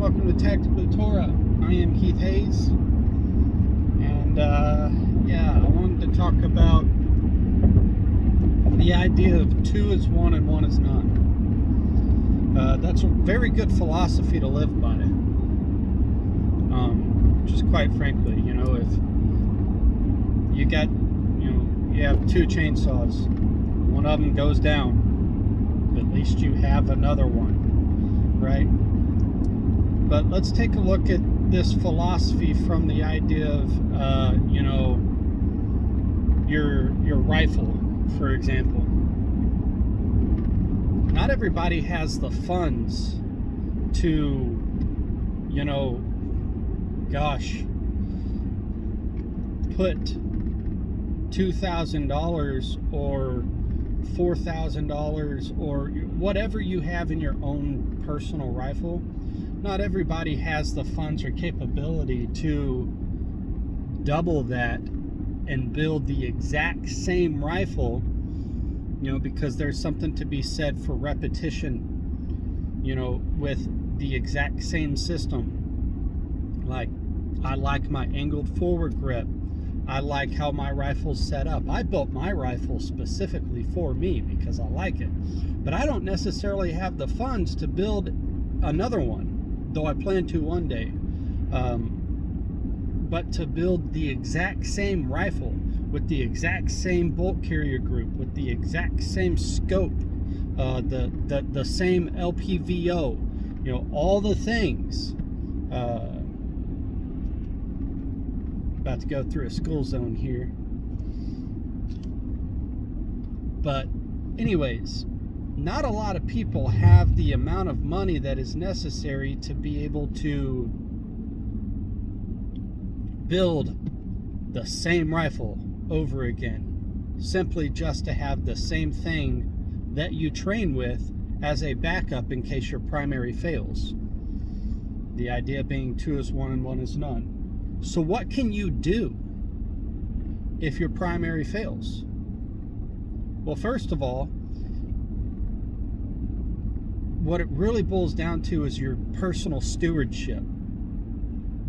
and welcome to Tactically Torah. I am Keith Hayes, and I wanted to talk about the idea of two is one and one is none. That's a very good philosophy to live by. Just quite frankly, if you got, you have two chainsaws, one of them goes down, at least you have another one, right? But let's take a look at this philosophy from the idea of, your rifle, for example. Not everybody has the funds to, put $2,000 or $4,000 or whatever you have in your own personal rifle. Not everybody has the funds or capability to double that and build the exact same rifle, because there's something to be said for repetition, with the exact same system. Like, I like my angled forward grip. I like how my rifle's set up. I built my rifle specifically for me because I like it. But I don't necessarily have the funds to build another one, though I plan to one day. But to build the exact same rifle with the exact same bolt carrier group, with the exact same scope, the same LPVO, all the things. About to go through a school zone here. But anyways, not a lot of people have the amount of money that is necessary to be able to build the same rifle over again, simply just to have the same thing that you train with as a backup in case your primary fails. The idea being two is one and one is none. So what can you do if your primary fails? Well, first of all, what it really boils down to is your personal stewardship.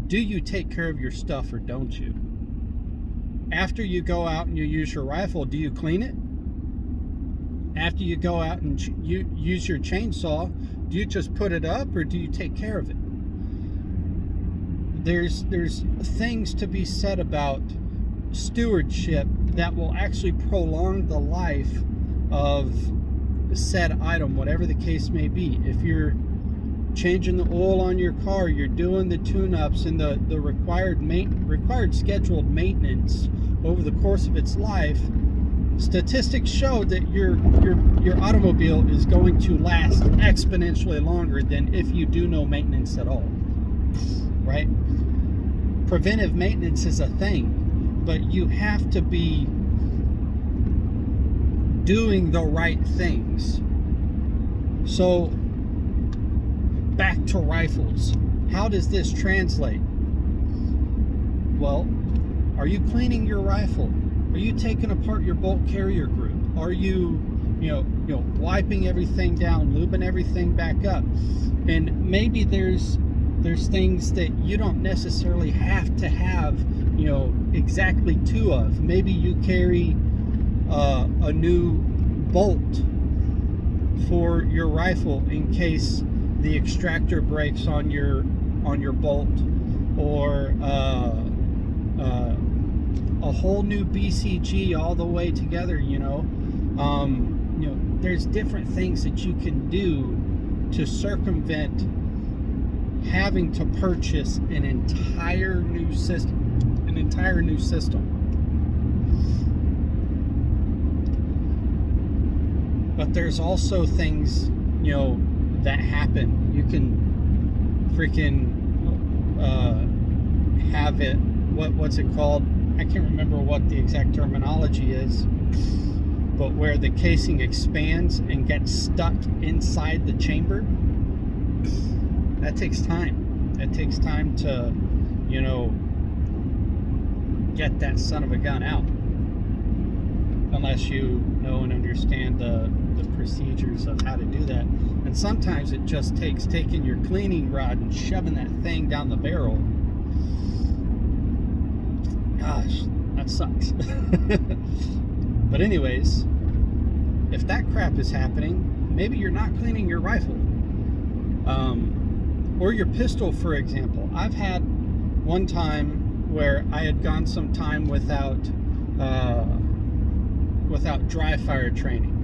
Do you take care of your stuff or don't you? After you go out and you use your rifle, do you clean it? After you go out and you use your chainsaw, do you just put it up or do you take care of it? There's things to be said about stewardship that will actually prolong the life of said item, whatever the case may be. If you're changing the oil on your car, you're doing the tune-ups and the required scheduled maintenance over the course of its life, statistics show that your automobile is going to last exponentially longer than if you do no maintenance at all. Right? Preventive maintenance is a thing, but you have to be doing the right things. So, back to rifles. How does this translate? Well, are you cleaning your rifle? Are you taking apart your bolt carrier group? Are you, wiping everything down, lubing everything back up? And maybe there's things that you don't necessarily have to have, exactly two of. Maybe you carry a new bolt for your rifle in case the extractor breaks on your bolt, or a whole new BCG all the way together. There's different things that you can do to circumvent having to purchase an entire new system. But there's also things, that happen. You can freaking have it, what's it called? I can't remember what the exact terminology is, but where the casing expands and gets stuck inside the chamber. That takes time. It takes time to, get that son of a gun out. Unless you know and understand the procedures of how to do that. And And sometimes it just takes taking your cleaning rod and shoving that thing down the barrel. Gosh, that sucks. But anyways, if that crap is happening, maybe you're not cleaning your rifle. Or your pistol, for example. I've had one time where I had gone some time without dry fire training.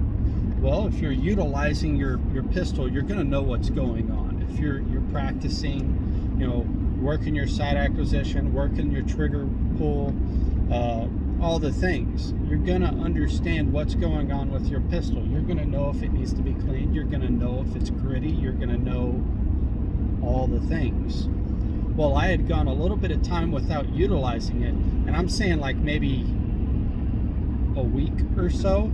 Well, if you're utilizing your pistol, you're going to know what's going on. If you're practicing, working your sight acquisition, working your trigger pull, all the things, you're going to understand what's going on with your pistol. You're going to know if it needs to be cleaned. You're going to know if it's gritty. You're going to know all the things. Well, I had gone a little bit of time without utilizing it, and I'm saying like maybe a week or so.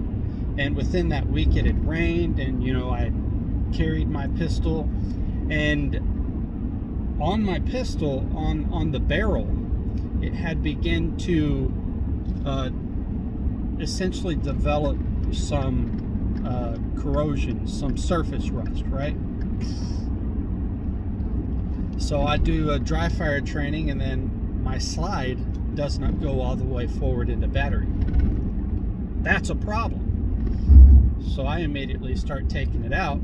And within that week, it had rained, and I had carried my pistol, and on my pistol, on the barrel, it had begun to essentially develop some corrosion, some surface rust, right? So I do a dry fire training, and then my slide does not go all the way forward into battery. That's a problem. So I immediately start taking it out,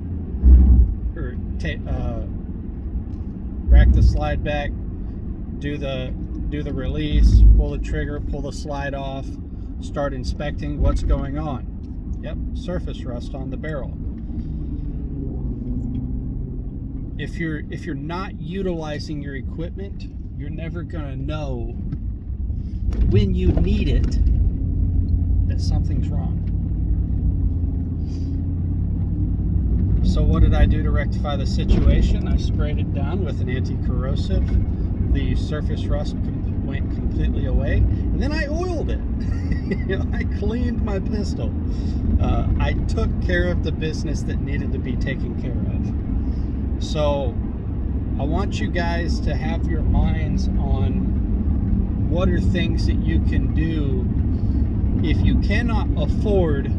or rack the slide back, do the release, pull the trigger, pull the slide off, start inspecting what's going on. Yep, surface rust on the barrel. If you're not utilizing your equipment, you're never gonna know when you need it that something's wrong. So what did I do to rectify the situation? I sprayed it down with an anti-corrosive. The surface rust went completely away. And then I oiled it. I cleaned my pistol. I took care of the business that needed to be taken care of. So I want you guys to have your minds on what are things that you can do if you cannot afford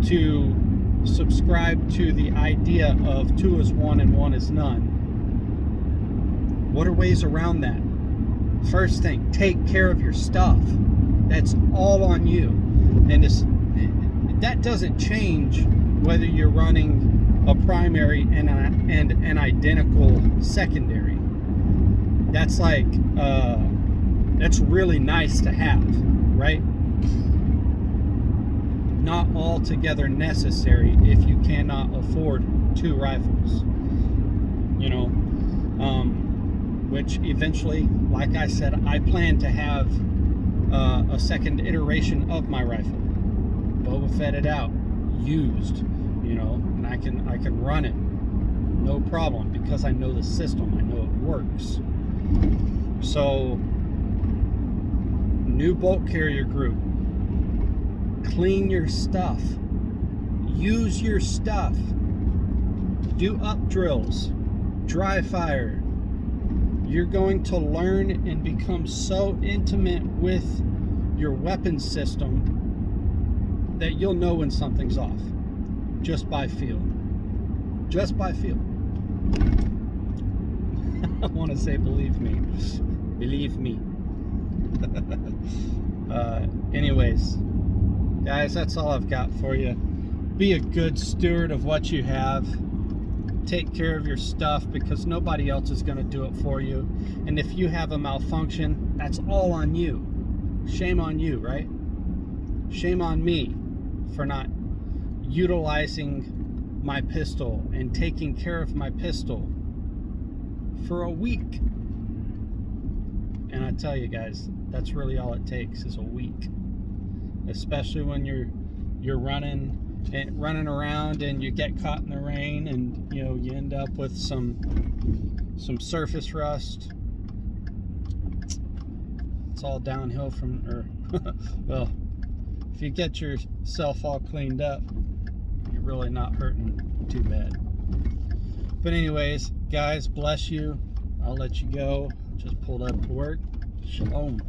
to subscribe to the idea of 2 is 1 and 1 is none. What are ways around that? First thing, take care of your stuff. That's all on you. And that doesn't change whether you're running a primary and an identical secondary. That's like, that's really nice to have, right? Not altogether necessary if you cannot afford 2 rifles, which eventually, like I said, I plan to have a second iteration of my rifle. Boba Fett it out, used, and I can run it, no problem, because I know the system, I know it works. So, new bolt carrier group. Clean your stuff. Use your stuff. Do up drills. Dry fire. You're going to learn and become so intimate with your weapon system that you'll know when something's off. Just by feel. Just by feel. I want to say believe me. Believe me. Anyways. Guys, that's all I've got for you. Be a good steward of what you have. Take care of your stuff because nobody else is going to do it for you. And if you have a malfunction, that's all on you. Shame on you, right? Shame on me for not utilizing my pistol and taking care of my pistol for a week. And I tell you guys, that's really all it takes is a week. Especially when you're running around and you get caught in the rain and you end up with some surface rust. It's all downhill from well, if you get yourself all cleaned up, you're really not hurting too bad. But anyways, guys, bless you. I'll let you go. Just pulled up to work. Shalom.